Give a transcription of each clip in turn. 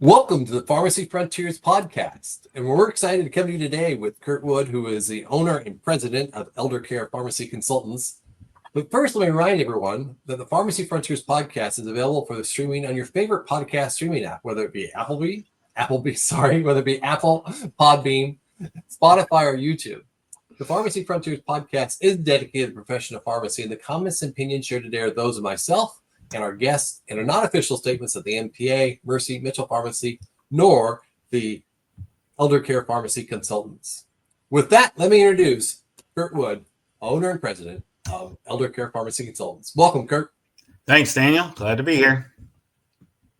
Welcome to the Pharmacy Frontiers podcast. And we're excited to come to you today with Kurt Wood, who is the owner and president of Elder Care Pharmacy Consultants. But first, let me remind everyone that the Pharmacy Frontiers podcast is available for the streaming on your favorite podcast streaming app, whether it be whether it be Apple, Podbean, Spotify, or YouTube. The Pharmacy Frontiers podcast is dedicated to the profession of pharmacy, and the comments and opinions shared today are those of myself and our guests and are not official statements of the MPA, Mercy, Mitchell Pharmacy, nor the Elder Care Pharmacy Consultants. With that, let me introduce Kurt Wood, owner and president of Elder Care Pharmacy Consultants. Welcome, Kurt. Thanks, Daniel. Glad to be here.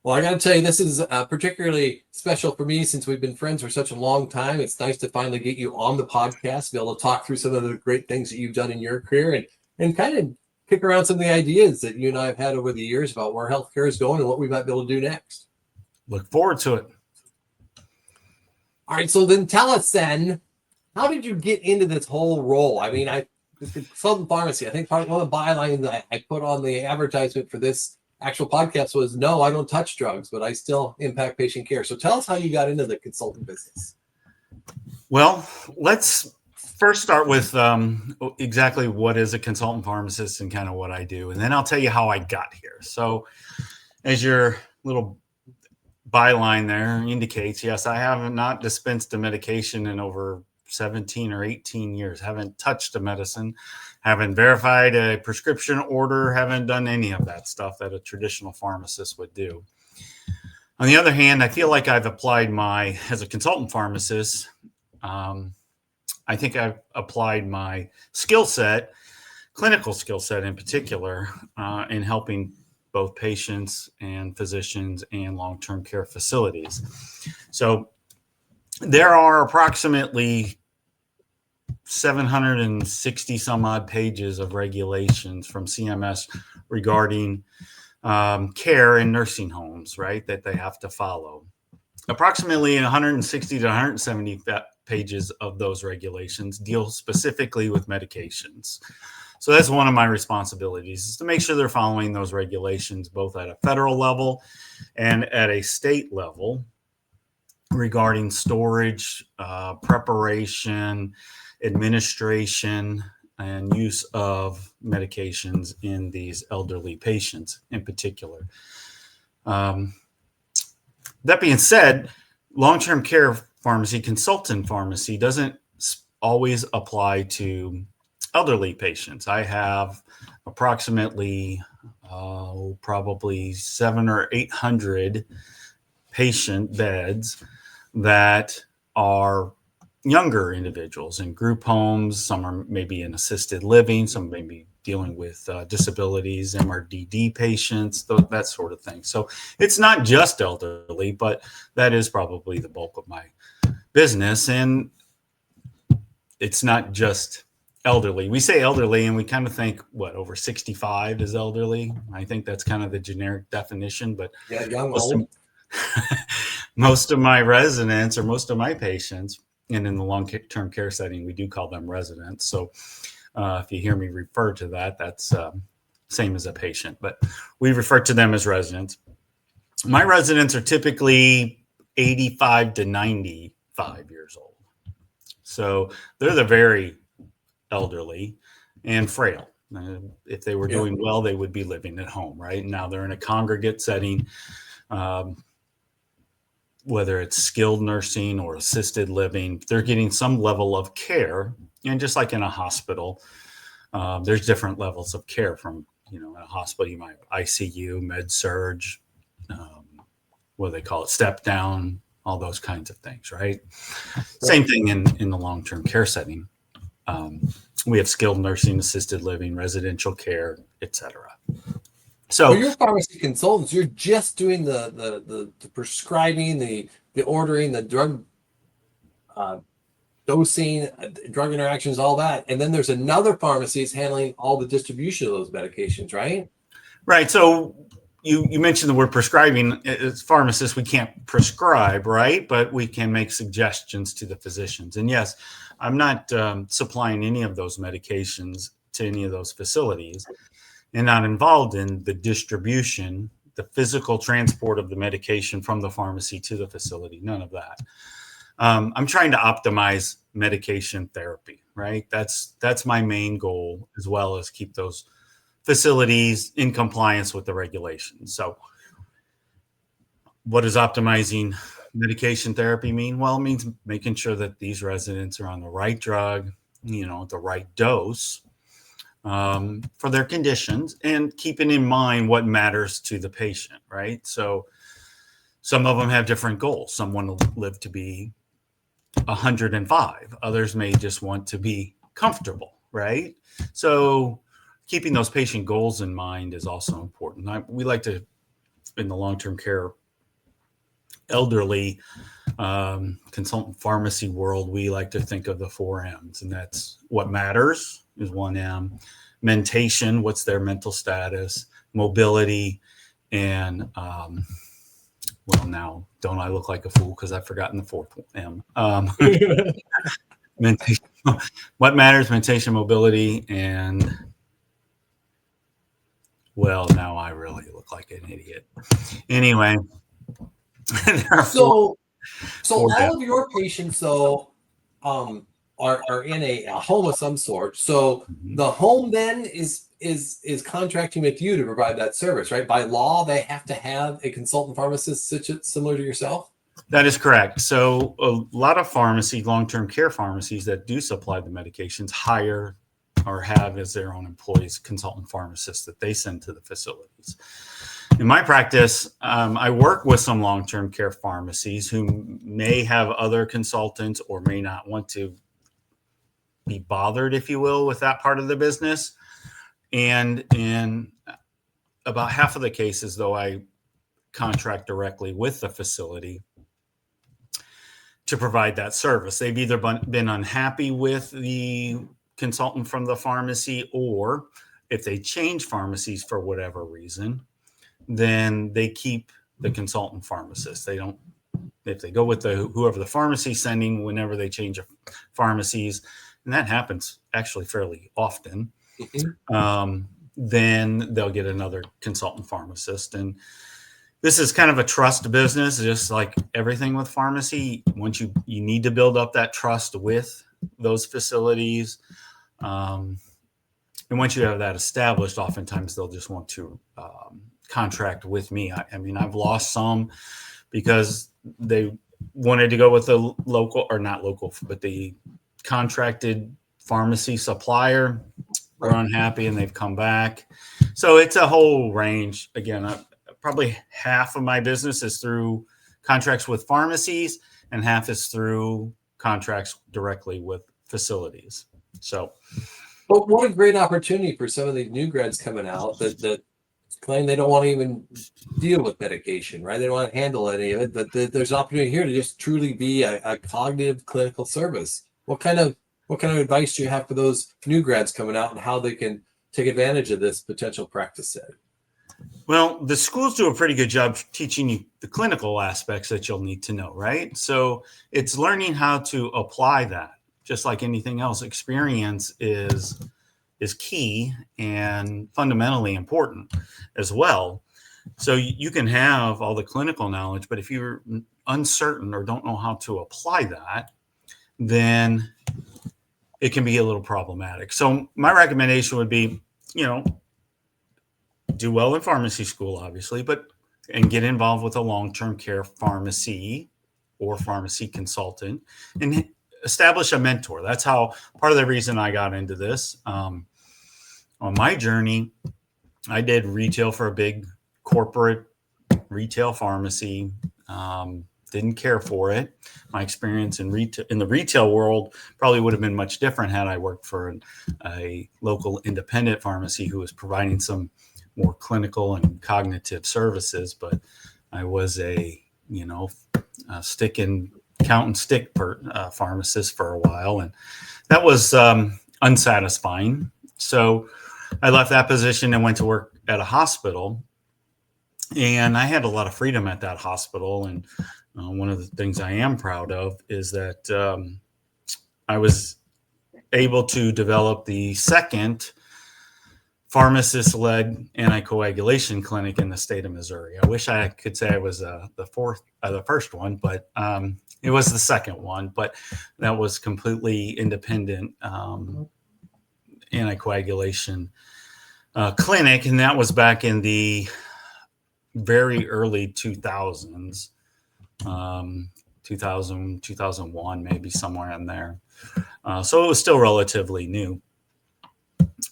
Well, I got to tell you, this is particularly special for me since we've been friends for such a long time. It's nice to finally get you on the podcast, be able to talk through some of the great things that you've done in your career and kind of kick around some of the ideas that you and I have had over the years about where healthcare is going and what we might be able to do next. Look forward to it. All right, so then tell us then, how did you get into this whole role? I mean, consultant pharmacy, I think one of the bylines I put on the advertisement for this actual podcast was, no, I don't touch drugs, but I still impact patient care. So tell us how you got into the consultant business. Well, let's first start with exactly what is a consultant pharmacist and kind of what I do. And then I'll tell you how I got here. So as your little byline there indicates, yes, I have not dispensed a medication in over 17 or 18 years. Haven't touched a medicine, haven't verified a prescription order, haven't done any of that stuff that a traditional pharmacist would do. On the other hand, I feel like I've applied as a consultant pharmacist, I think I've applied my skill set, clinical skill set in particular, in helping both patients and physicians and long-term care facilities. So there are approximately 760 some odd pages of regulations from CMS regarding care in nursing homes, right, that they have to follow. Approximately 160 to 170 pages of those regulations deal specifically with medications. So that's one of my responsibilities, is to make sure they're following those regulations both at a federal level and at a state level regarding storage, preparation, administration, and use of medications in these elderly patients in particular. That being said, long-term care pharmacy, consultant pharmacy doesn't always apply to elderly patients. I have approximately probably 700 or 800 patient beds that are younger individuals in group homes. Some are maybe in assisted living, some may be dealing with disabilities, MRDD patients, that sort of thing. So it's not just elderly, but that is probably the bulk of my business. And it's not just elderly. We say elderly and we kind of think, over 65 is elderly. I think that's kind of the generic definition, but yeah, young, old. Most of my residents or most of my patients, and in the long-term care setting, we do call them residents. So if you hear me refer to that, that's same as a patient, but we refer to them as residents. My residents are typically 85 to 95 years old. So they're the very elderly and frail. If they were doing well, they would be living at home, right? Now they're in a congregate setting, whether it's skilled nursing or assisted living, they're getting some level of care. And just like in a hospital, there's different levels of care from, in a hospital, you might have ICU, med surge, what do they call it, step down, all those kinds of things, right? Same thing in the long-term care setting. We have skilled nursing, assisted living, residential care, etc. So you're pharmacy consultants. You're just doing the prescribing, the ordering, the drug dosing, drug interactions, all that. And then there's another pharmacy is handling all the distribution of those medications, right? Right. So you mentioned the word prescribing. As pharmacists, we can't prescribe, right? But we can make suggestions to the physicians. And yes, I'm not supplying any of those medications to any of those facilities and not involved in the distribution the physical transport of the medication from the pharmacy to the facility, none of that. I'm trying to optimize medication therapy, right? That's my main goal, as well as keep those facilities in compliance with the regulations. So what does optimizing medication therapy mean? Well, it means making sure that these residents are on the right drug, the right dose for their conditions, and keeping in mind what matters to the patient, right? So some of them have different goals. Some want to live to be 105. Others may just want to be comfortable, right? So keeping those patient goals in mind is also important. We like to, in the long-term care elderly consultant pharmacy world, we like to think of the 4 M's, and that's what matters is 1 M, mentation, what's their mental status, mobility, and well, now don't I look like a fool because I've forgotten the 4th M. Mentation, what matters, mentation, mobility, and well, now I really look like an idiot. Anyway. So all of your patients, though, are in a home of some sort. So the home then is contracting with you to provide that service, right? By law, they have to have a consultant pharmacist similar to yourself. That is correct. So a lot of long-term care pharmacies that do supply the medications hire or have as their own employees consultant pharmacists that they send to the facilities. In my practice, I work with some long-term care pharmacies who may have other consultants or may not want to be bothered, if you will, with that part of the business. And in about half of the cases, though, I contract directly with the facility to provide that service. They've either been unhappy with the consultant from the pharmacy, or if they change pharmacies for whatever reason, then they keep the consultant pharmacist. They don't, if they go with whoever the pharmacy sending whenever they change pharmacies, and that happens actually fairly often, then they'll get another consultant pharmacist. And this is kind of a trust business, just like everything with pharmacy. Once you need to build up that trust with those facilities. And once you have that established, oftentimes they'll just want to contract with me. I mean, I've lost some because they wanted to go with the local, or not local, but the contracted pharmacy supplier. We're unhappy and they've come back. So it's a whole range. Again, probably half of my business is through contracts with pharmacies and half is through contracts directly with facilities. So, but what a great opportunity for some of the new grads coming out that claim they don't want to even deal with medication, right? They don't want to handle any of it, but there's an opportunity here to just truly be a cognitive clinical service. What kind of advice do you have for those new grads coming out and how they can take advantage of this potential practice set? Well, the schools do a pretty good job teaching you the clinical aspects that you'll need to know, right? So it's learning how to apply that. Just like anything else, experience is key and fundamentally important as well. So you can have all the clinical knowledge, but if you're uncertain or don't know how to apply that, then it can be a little problematic. So my recommendation would be, do well in pharmacy school, obviously, and get involved with a long-term care pharmacy or pharmacy consultant and establish a mentor. That's how part of the reason I got into this. On my journey, I did retail for a big corporate retail pharmacy. Didn't care for it. My experience in the retail world probably would have been much different had I worked for a local independent pharmacy who was providing some more clinical and cognitive services. But I was a stick and count and stick pharmacist for a while, and that was unsatisfying. So I left that position and went to work at a hospital, and I had a lot of freedom at that hospital. And one of the things I am proud of is that I was able to develop the second pharmacist-led anticoagulation clinic in the state of Missouri. I wish I could say I was the first one, but it was the second one. But that was completely independent anticoagulation clinic, and that was back in the very early 2000s, 2000, 2001, maybe somewhere in there. So it was still relatively new.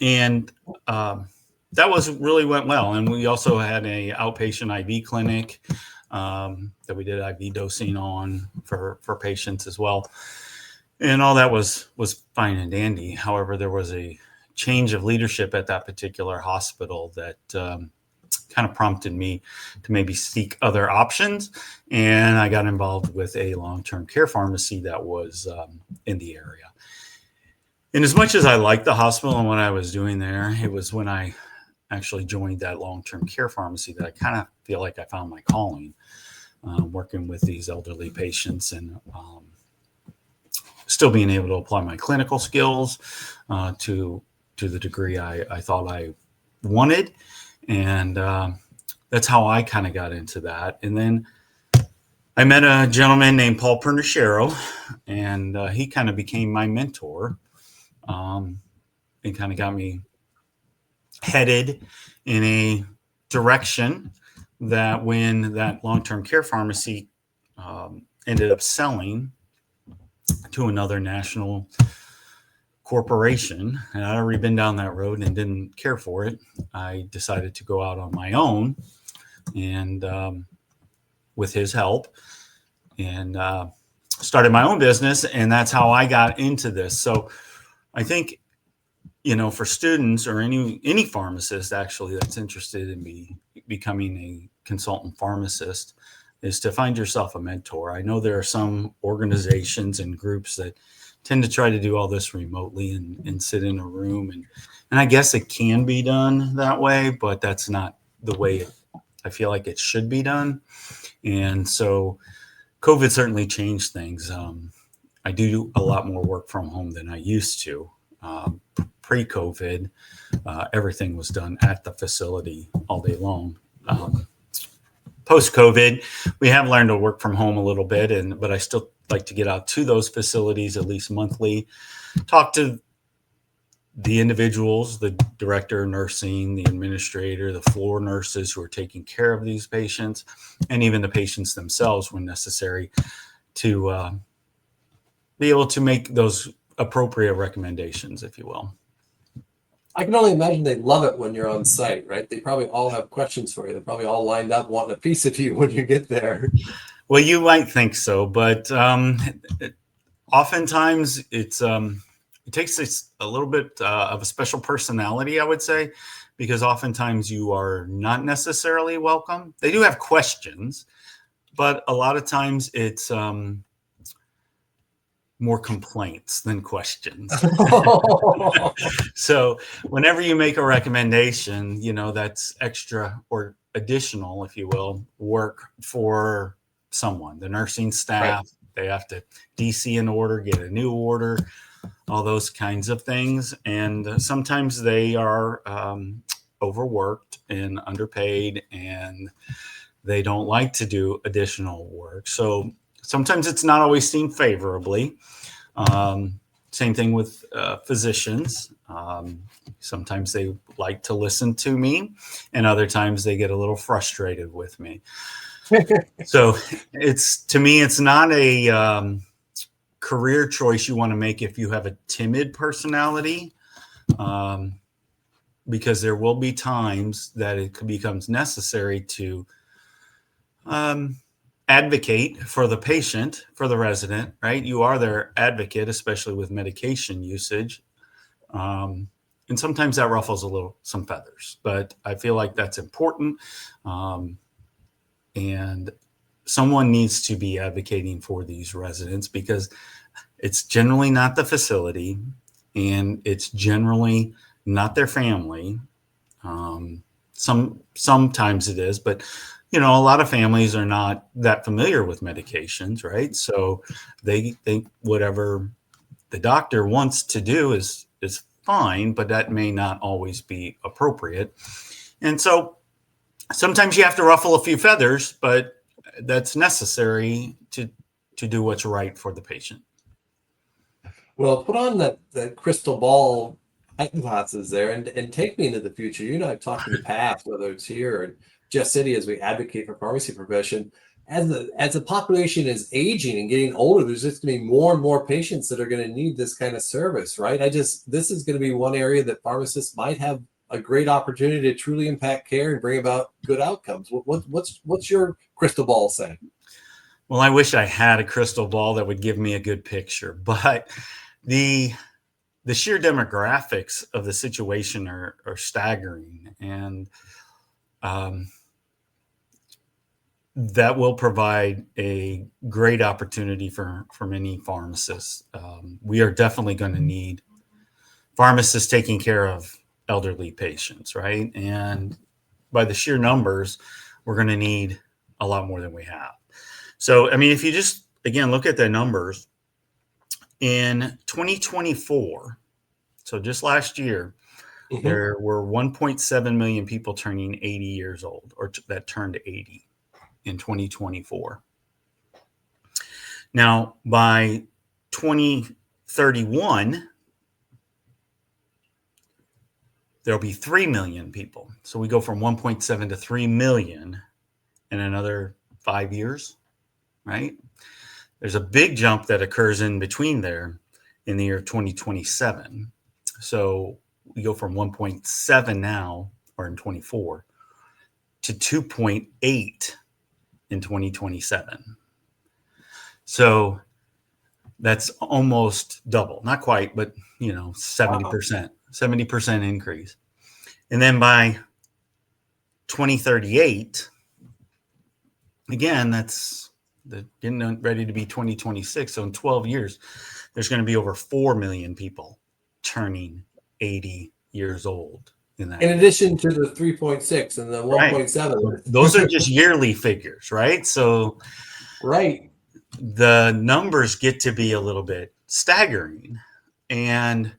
And that really went well. And we also had a outpatient IV clinic that we did IV dosing on for patients as well. And all that was fine and dandy. However, there was a change of leadership at that particular hospital that kind of prompted me to maybe seek other options. And I got involved with a long-term care pharmacy that was in the area. And as much as I liked the hospital and what I was doing there, it was when I actually joined that long-term care pharmacy that I kind of feel like I found my calling, working with these elderly patients and still being able to apply my clinical skills to the degree I thought I wanted. And that's how I kind of got into that. And then I met a gentleman named Paul Pernichero, and he kind of became my mentor. And kind of got me headed in a direction that when that long-term care pharmacy ended up selling to another national corporation, and I'd already been down that road and didn't care for it, I decided to go out on my own, and with his help, and started my own business, and that's how I got into this. So I think, for students or any pharmacist actually that's interested in becoming a consultant pharmacist, is to find yourself a mentor. I know there are some organizations and groups that tend to try to do all this remotely and sit in a room, and I guess it can be done that way, but that's not the way I feel like it should be done. And so COVID certainly changed things. I do a lot more work from home than I used to. Pre-COVID, everything was done at the facility all day long. Post-COVID, we have learned to work from home a little bit, but I still like to get out to those facilities at least monthly, talk to the individuals, the director of nursing, the administrator, the floor nurses who are taking care of these patients, and even the patients themselves when necessary, to be able to make those appropriate recommendations, if you will. I can only imagine they love it when you're on site, right? They probably all have questions for you. They're probably all lined up wanting a piece of you when you get there. Well, you might think so, but oftentimes it takes a little bit of a special personality, I would say, because oftentimes you are not necessarily welcome. They do have questions, but a lot of times it's more complaints than questions. So whenever you make a recommendation, that's extra or additional, if you will, work for someone, the nursing staff. Right. They have to DC an order, get a new order, all those kinds of things. And sometimes they are overworked and underpaid, and they don't like to do additional work. So sometimes it's not always seen favorably. Same thing with physicians. Sometimes they like to listen to me, and other times they get a little frustrated with me. So to me, it's not a career choice you want to make if you have a timid personality, because there will be times that it becomes necessary to advocate for the patient, for the resident, right? You are their advocate, especially with medication usage. And sometimes that ruffles some feathers, but I feel like that's important. And someone needs to be advocating for these residents, because it's generally not the facility, and it's generally not their family. Sometimes it is, but a lot of families are not that familiar with medications, right? So they think whatever the doctor wants to do is fine, but that may not always be appropriate. And so sometimes you have to ruffle a few feathers, but that's necessary to do what's right for the patient. Well, put on that crystal ball glasses there and take me into the future. You and I have talked in the past, whether it's here or in Jeff City as we advocate for pharmacy profession. As the population is aging and getting older, there's just going to be more and more patients that are going to need this kind of service, right? This is going to be one area that pharmacists might have a great opportunity to truly impact care and bring about good outcomes. What's your crystal ball saying? Well, I wish I had a crystal ball that would give me a good picture, but the sheer demographics of the situation are staggering, and that will provide a great opportunity for many pharmacists. We are definitely going to need pharmacists taking care of elderly patients, right? And by the sheer numbers, we're going to need a lot more than we have. So, I mean, if you just, again, look at the numbers, in 2024, so just last year, there were 1.7 million people turning 80 years old, or that turned 80 in 2024. Now, by 2031, there'll be 3 million people. So we go from 1.7 to 3 million in another 5 years, right? There's a big jump that occurs in between there in the year 2027. So we go from 1.7 now, or in 24, to 2.8 in 2027. So that's almost double, not quite, but 70% increase. And then by 2038, again, that's getting ready to be 2026. So in 12 years, there's going to be over 4 million people turning 80 years old. In addition to the 3.6 and the 1.7. Right. Those are just yearly figures, right? So right. The numbers get to be a little bit staggering. And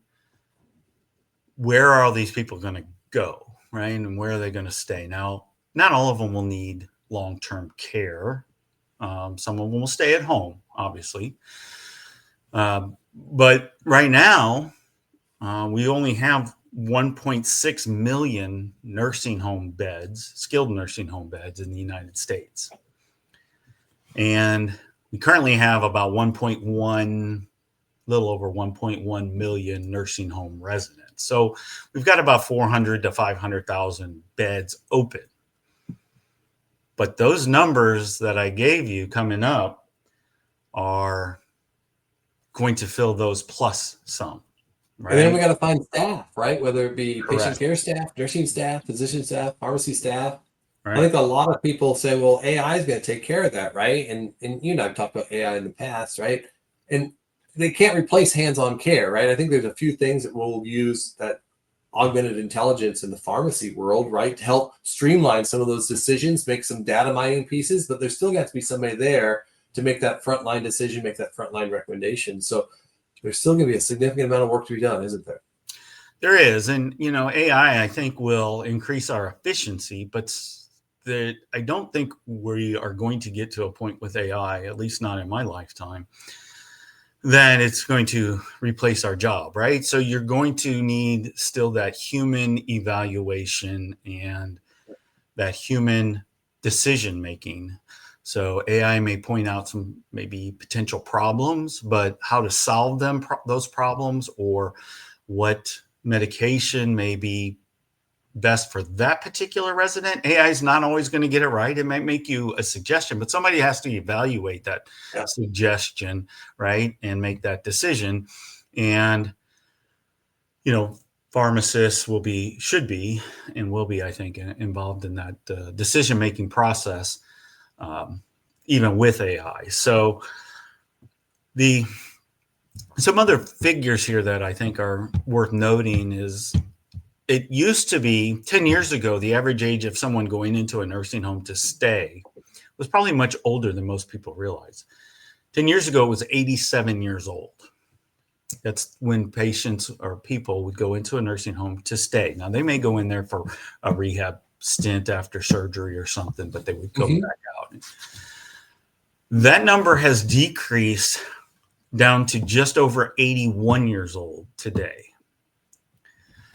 where are all these people going to go, right? And where are they going to stay? Now, not all of them will need long-term care. Some of them will stay at home, obviously. But right now, we only have 1.6 million nursing home beds, skilled nursing home beds in the United States. And we currently have about little over 1.1 million nursing home residents. So we've got about 400 to 500,000 beds open. But those numbers that I gave you coming up are going to fill those plus some. Right? And then we got to find staff, right? Whether it be patient care staff, nursing staff, physician staff, pharmacy staff. Right. I think a lot of people say, well, AI is going to take care of that, right? And you and I have talked about AI in the past, right? And they can't replace hands-on care, right? I think there's a few things that we'll use that augmented intelligence in the pharmacy world, right, to help streamline some of those decisions, make some data mining pieces, but there's still got to be somebody there to make that frontline decision, make that frontline recommendation. So there's still going to be a significant amount of work to be done, isn't there? There is. And, AI, I think, will increase our efficiency, but I don't think we are going to get to a point with AI, at least not in my lifetime, that it's going to replace our job, right? So you're going to need still that human evaluation and that human decision making. So AI may point out some maybe potential problems, but how to solve those problems, or what medication may be best for that particular resident. AI is not always going to get it right. It might make you a suggestion, but somebody has to evaluate that suggestion, right, and make that decision. And pharmacists should be, I think, involved in that decision-making process, even with AI. So some other figures here that I think are worth noting is, it used to be 10 years ago, the average age of someone going into a nursing home to stay was probably much older than most people realize. 10 years ago, it was 87 years old. That's when patients or people would go into a nursing home to stay. Now, they may go in there for a rehab stint after surgery or something, but they would go Mhm. back out. That number has decreased down to just over 81 years old today.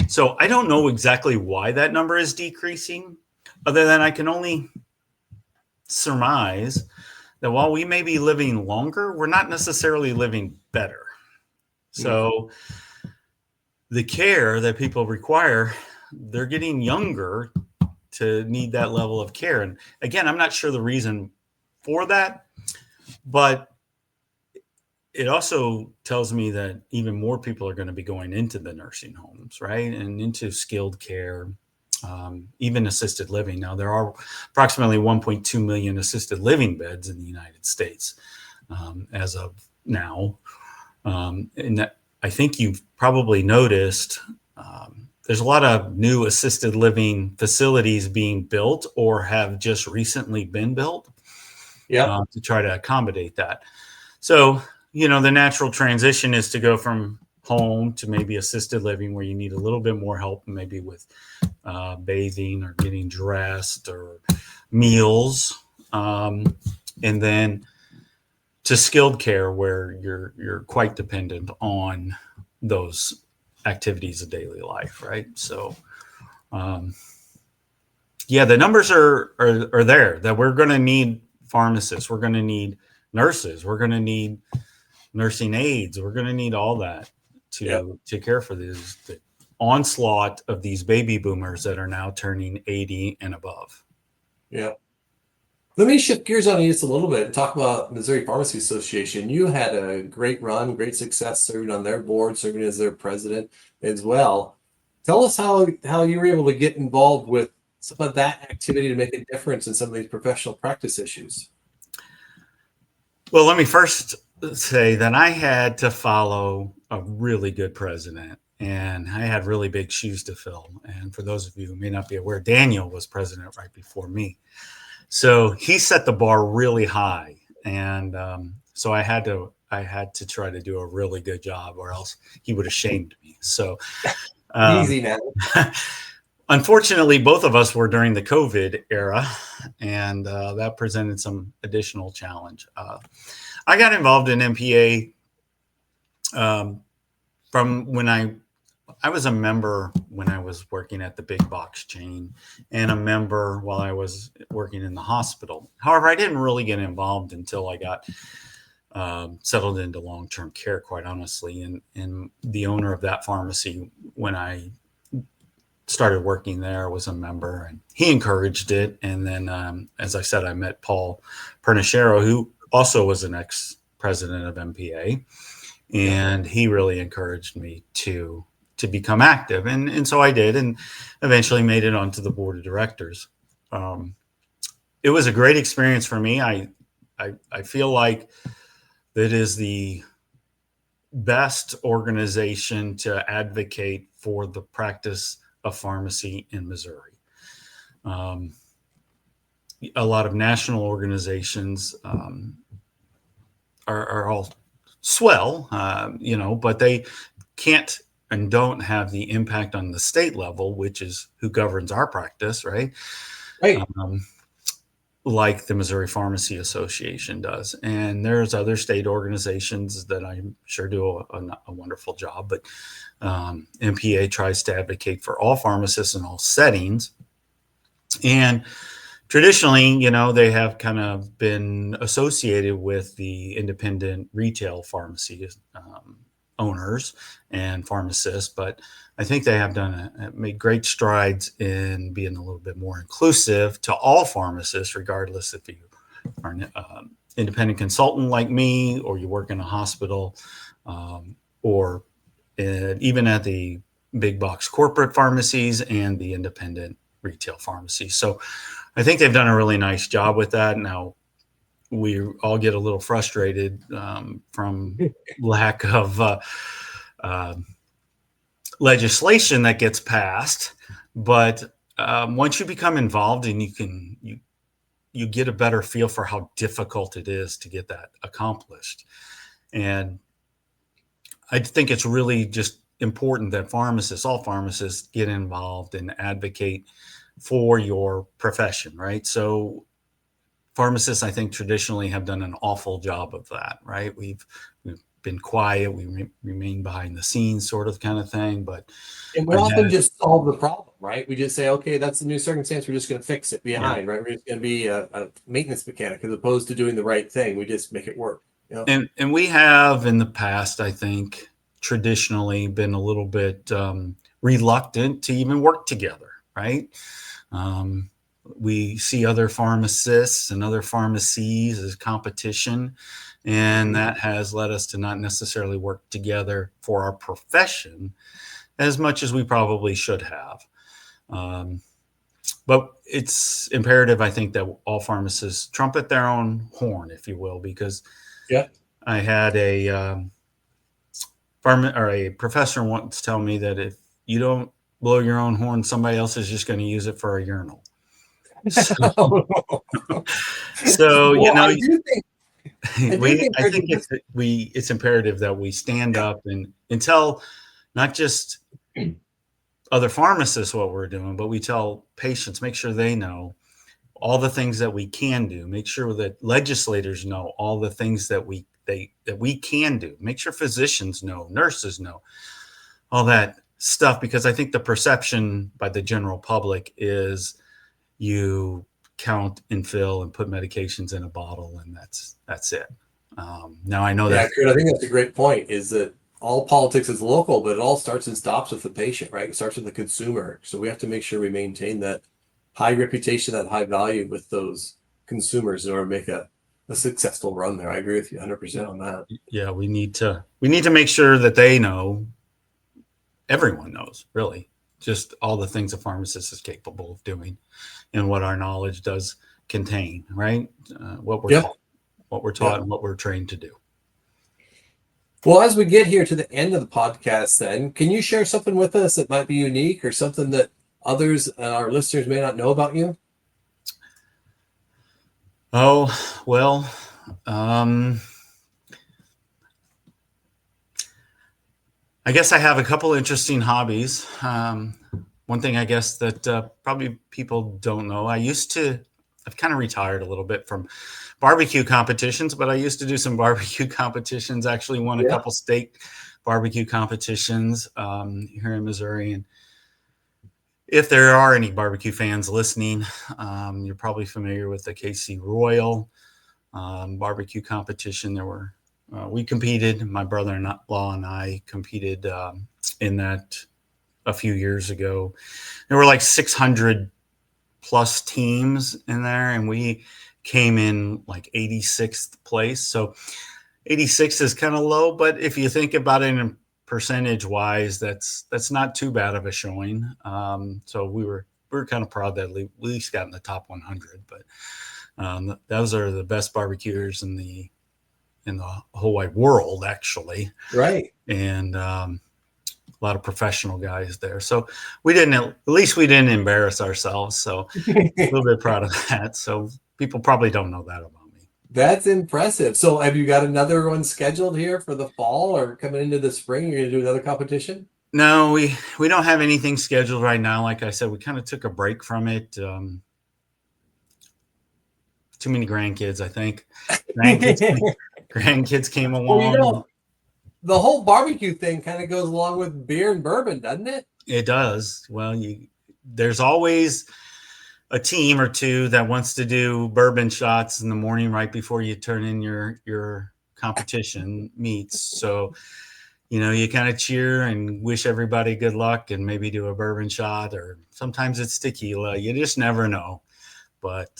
So I don't know exactly why that number is decreasing, other than I can only surmise that while we may be living longer, we're not necessarily living better. So the care that people require, they're getting younger to need that level of care. And again, I'm not sure the reason for that, but it also tells me that even more people are going to be going into the nursing homes, right? And into skilled care, even assisted living. Now, there are approximately 1.2 million assisted living beds in the United States as of now. And that, I think you've probably noticed there's a lot of new assisted living facilities being built or have just recently been built to try to accommodate that. So, the natural transition is to go from home to maybe assisted living where you need a little bit more help, maybe with bathing or getting dressed or meals. And then to skilled care where you're quite dependent on those activities of daily life, right? So, the numbers are there that we're going to need pharmacists, we're going to need nurses, we're going to need nursing aides, we're going to need all that to care for the onslaught of these baby boomers that are now turning 80 and above. Yeah. Let me shift gears on you just a little bit and talk about Missouri Pharmacy Association. You had a great run, great success serving on their board, serving as their president as well. Tell us how you were able to get involved with some of that activity to make a difference in some of these professional practice issues. Well, let me first say that I had to follow a really good president, and I had really big shoes to fill. And for those of you who may not be aware, Daniel was president right before me. So he set the bar really high, and so I had to try to do a really good job, or else he would have shamed me. So Easy now. Unfortunately, both of us were during the COVID era, and that presented some additional challenge. I got involved in MPA from when I was a member when I was working at the big box chain, and a member while I was working in the hospital. However, I didn't really get involved until I got settled into long-term care, quite honestly. And the owner of that pharmacy, when I started working there, was a member, and he encouraged it. And then, as I said, I met Paul Pernichero, who also was an ex-president of MPA, and he really encouraged me to become active. And so I did, and eventually made it onto the board of directors. It was a great experience for me. I feel like that is the best organization to advocate for the practice of pharmacy in Missouri. A lot of national organizations are all swell, but they can't and don't have the impact on the state level, which is who governs our practice, right? Right. Like the Missouri Pharmacy Association does. And there's other state organizations that I'm sure do a wonderful job, but MPA tries to advocate for all pharmacists in all settings. And traditionally, they have kind of been associated with the independent retail pharmacy owners and pharmacists, but I think they have made great strides in being a little bit more inclusive to all pharmacists, regardless if you are an independent consultant like me, or you work in a hospital, or even at the big box corporate pharmacies and the independent retail pharmacies. So I think they've done a really nice job with that. Now, we all get a little frustrated from lack of legislation that gets passed, but once you become involved, and you get a better feel for how difficult it is to get that accomplished. And I think it's really just important that all pharmacists get involved and advocate for your profession, right? So pharmacists, I think, traditionally have done an awful job of that, right? We've been quiet, remain behind the scenes, sort of kind of thing. But And we often just solve the problem, right? We just say, okay, that's the new circumstance. We're just going to fix it behind, right? We're just going to be a maintenance mechanic as opposed to doing the right thing. We just make it work. And we have in the past, I think, traditionally been a little bit reluctant to even work together, right? We see other pharmacists and other pharmacies as competition, and that has led us to not necessarily work together for our profession as much as we probably should have. But it's imperative, I think, that all pharmacists trumpet their own horn, if you will, because I had a professor once tell me that if you don't blow your own horn, somebody else is just going to use it for a urinal. So, well, I do think it's imperative that we stand up and tell not just other pharmacists what we're doing, but we tell patients, make sure they know all the things that we can do. Make sure that legislators know all the things that we can do. Make sure physicians know, nurses know, all that stuff, because I think the perception by the general public is you count and fill and put medications in a bottle and that's it. Now I know that. Kurt, I think that's a great point, is that all politics is local, but it all starts and stops with the patient, right? It starts with the consumer. So we have to make sure we maintain that high reputation, that high value with those consumers in order to make a successful run there. I agree with you 100% on that. Yeah, we need to make sure that they know, everyone knows, really, just all the things a pharmacist is capable of doing and what our knowledge does contain, right? What we're taught and what we're trained to do. Well, as we get here to the end of the podcast, then, can you share something with us that might be unique or something that others, our listeners, may not know about you? Oh, well, I guess I have a couple interesting hobbies. One thing I guess that probably people don't know, I've kind of retired a little bit from barbecue competitions, but I used to do some barbecue competitions, actually won a couple state barbecue competitions here in Missouri. And if there are any barbecue fans listening, you're probably familiar with the KC Royal barbecue competition. We competed, my brother-in-law and I competed in that a few years ago. There were like 600 plus teams in there, and we came in like 86th place. So 86 is kind of low, but if you think about it in percentage wise, that's not too bad of a showing. So we were kind of proud that we at least got in the top 100. But those are the best barbecuers in the whole wide world, actually. Right. And a lot of professional guys there. So we didn't embarrass ourselves. So a little bit proud of that. So people probably don't know that about me. That's impressive. So have you got another one scheduled here for the fall or coming into the spring? You're going to do another competition? No, we don't have anything scheduled right now. Like I said, we kind of took a break from it. Too many grandkids, I think. Grandkids came along. Well, the whole barbecue thing kind of goes along with beer and bourbon, doesn't it? It does. Well, there's always a team or two that wants to do bourbon shots in the morning right before you turn in your competition meets. So, you kind of cheer and wish everybody good luck and maybe do a bourbon shot, or sometimes it's tequila. You just never know. But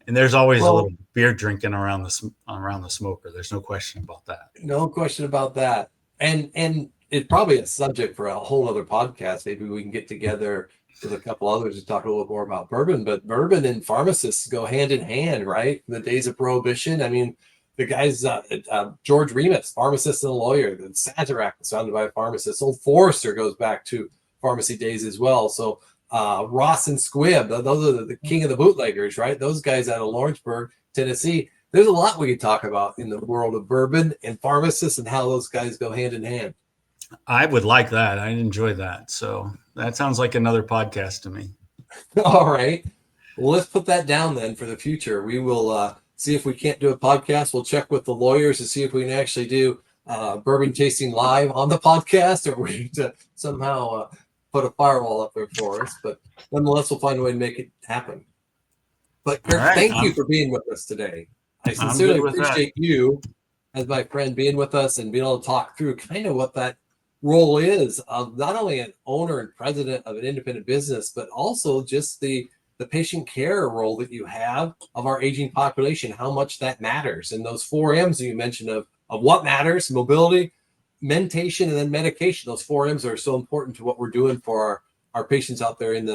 and there's always a little beer drinking around the smoker. There's no question about that. No question about that. And it's probably a subject for a whole other podcast. Maybe we can get together with a couple others to talk a little more about bourbon. But bourbon and pharmacists go hand in hand, right? In the days of Prohibition. I mean, the guys, George Remus, pharmacist and a lawyer. The Sazerac was founded by a pharmacist. Old Forester goes back to pharmacy days as well. So Ross and Squibb, those are the king of the bootleggers, right? Those guys out of Lawrenceburg, Tennessee, there's a lot we could talk about in the world of bourbon and pharmacists and how those guys go hand in hand. I would like that. I'd enjoy that. So that sounds like another podcast to me. All right. Well, let's put that down then for the future. We will see if we can't do a podcast. We'll check with the lawyers to see if we can actually do bourbon tasting live on the podcast, or we to somehow put a firewall up there for us. But nonetheless, we'll find a way to make it happen. But Kirk, right, thank you for being with us today. I sincerely appreciate you as my friend being with us and being able to talk through kind of what that role is of not only an owner and president of an independent business, but also just the patient care role that you have of our aging population, how much that matters. And those 4 M's that you mentioned of what matters: mobility, mentation, and then medication. Those 4 M's are so important to what we're doing for our patients out there in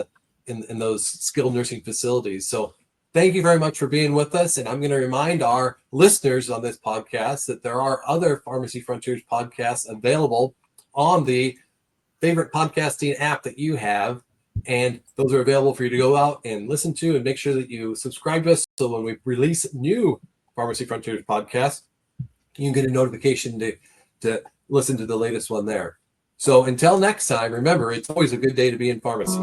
those skilled nursing facilities. So thank you very much for being with us. And I'm going to remind our listeners on this podcast that there are other Pharmacy Frontiers podcasts available on the favorite podcasting app that you have. And those are available for you to go out and listen to, and make sure that you subscribe to us. So when we release new Pharmacy Frontiers podcasts, you can get a notification to listen to the latest one there. So until next time, remember, it's always a good day to be in pharmacy.